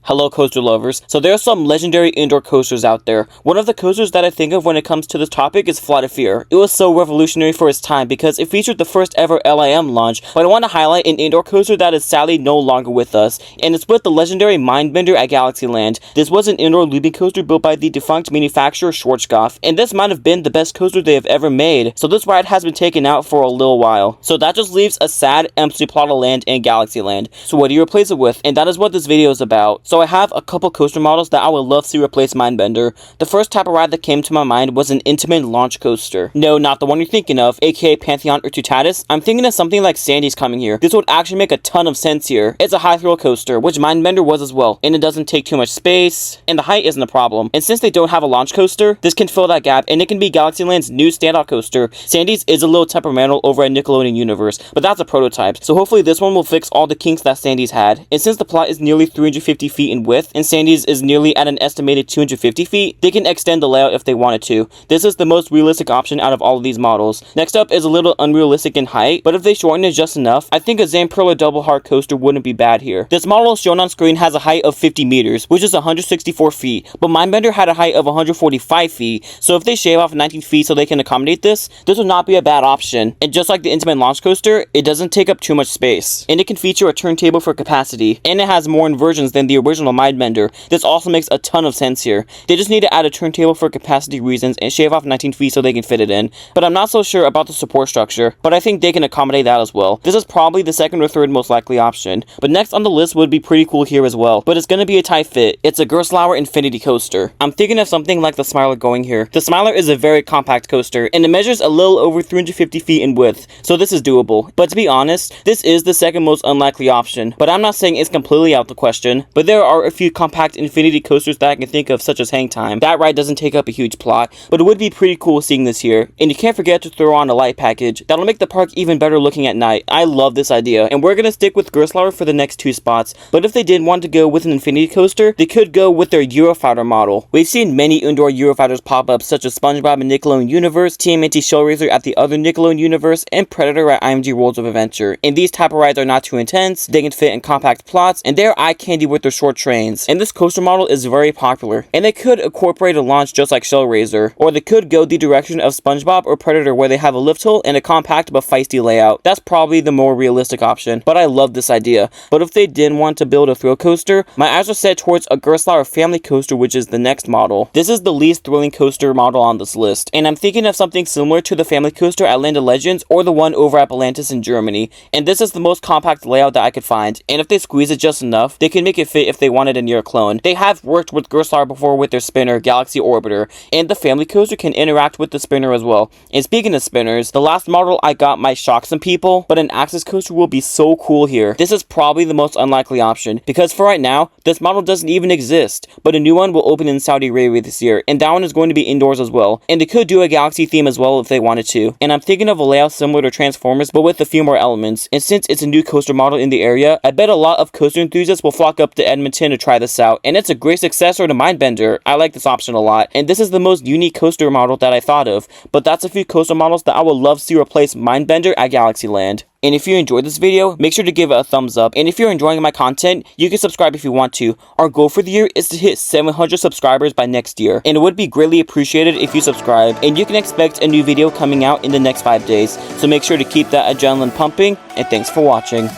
Hello coaster lovers. So there are some legendary indoor coasters out there. One of the coasters that I think of when it comes to this topic is Flight of Fear. It was so revolutionary for its time because it featured the first ever LIM launch, but I want to highlight an indoor coaster that is sadly no longer with us, and it's with the legendary Mindbender at Galaxyland. This was an indoor looping coaster built by the defunct manufacturer Schwarzkopf, and this might have been the best coaster they have ever made, so this ride has been taken out for a little while. So that just leaves a sad, empty plot of land in Galaxyland. So what do you replace it with? And that is what this video is about. So I have a couple coaster models that I would love to see replace Mindbender. The first type of ride that came to my mind was an Intamin launch coaster. No, not the one you're thinking of, aka Pantheon or Tutatis. I'm thinking of something like Sandy's coming here. This would actually make a ton of sense here. It's a high thrill coaster, which Mindbender was as well, and it doesn't take too much space, and the height isn't a problem. And since they don't have a launch coaster, this can fill that gap, and it can be Galaxyland's new standout coaster. Sandy's is a little temperamental over at Nickelodeon Universe, but that's a prototype, so hopefully this one will fix all the kinks that Sandy's had. And since the plot is nearly 350 feet in width, and Sandy's is nearly at an estimated 250 feet, they can extend the layout if they wanted to. This is the most realistic option out of all of these models. Next up is a little unrealistic in height, but if they shorten it just enough, I think a Zamperla double hard coaster wouldn't be bad here. This model shown on screen has a height of 50 meters, which is 164 feet, but Mindbender had a height of 145 feet, so if they shave off 19 feet so they can accommodate this would not be a bad option. And just like the Intamin launch coaster, it doesn't take up too much space, and it can feature a turntable for capacity, and it has more inversions than the original Mindbender. This also makes a ton of sense here. They just need to add a turntable for capacity reasons and shave off 19 feet so they can fit it in, but I'm not so sure about the support structure, but I think they can accommodate that as well. This is probably the second or third most likely option, but next on the list would be pretty cool here as well, but it's gonna be a tight fit. It's a Gerstlauer Infinity coaster. I'm thinking of something like the Smiler going here. The Smiler is a very compact coaster, and it measures a little over 350 feet in width, so this is doable. But to be honest, this is the second most unlikely option, but I'm not saying it's completely out the question, but there are a few compact Infinity coasters that I can think of, such as Hang Time. That ride doesn't take up a huge plot, but it would be pretty cool seeing this here. And you can't forget to throw on a light package. That'll make the park even better looking at night. I love this idea, and we're gonna stick with Gerstlauer for the next two spots, but if they did want to go with an Infinity coaster, they could go with their Eurofighter model. We've seen many indoor Eurofighters pop up, such as SpongeBob and Nickelodeon Universe, TMNT Shellraiser at the other Nickelodeon Universe, and Predator at IMG Worlds of Adventure. And these type of rides are not too intense, they can fit in compact plots, and they're eye candy with their short trains. And this coaster model is very popular, and they could incorporate a launch just like Shellraiser, or they could go the direction of SpongeBob or Predator where they have a lift hill and a compact but feisty layout. That's probably the more realistic option, but I love this idea. But if they didn't want to build a thrill coaster, my eyes are set towards a Gerstlauer family coaster, which is the next model. This is the least thrilling coaster model on this list, and I'm thinking of something similar to the family coaster at Land of Legends or the one over at Belantis in Germany, and this is the most compact layout that I could find, and if they squeeze it just enough, they can make it fit if they wanted a near clone. They have worked with Gerstlauer before with their spinner, Galaxy Orbiter, and the family coaster can interact with the spinner as well. And speaking of spinners, the last model I got might shock some people, but an Axis coaster will be so cool here. This is probably the most unlikely option, because for right now, this model doesn't even exist, but a new one will open in Saudi Arabia this year, and that one is going to be indoors as well, and they could do a Galaxy theme as well if they wanted to. And I'm thinking of a layout similar to Transformers, but with a few more elements, and since it's a new coaster model in the area, I bet a lot of coaster enthusiasts will flock up to Edmonton to try this out, and it's a great successor to Mindbender. I like this option a lot, and this is the most unique coaster model that I thought of, but that's a few coaster models that I would love to see replace Mindbender at Galaxyland. And if you enjoyed this video, make sure to give it a thumbs up, and if you're enjoying my content, you can subscribe if you want to. Our goal for the year is to hit 700 subscribers by next year, and it would be greatly appreciated if you subscribe, and you can expect a new video coming out in the next 5 days, so make sure to keep that adrenaline pumping, and thanks for watching.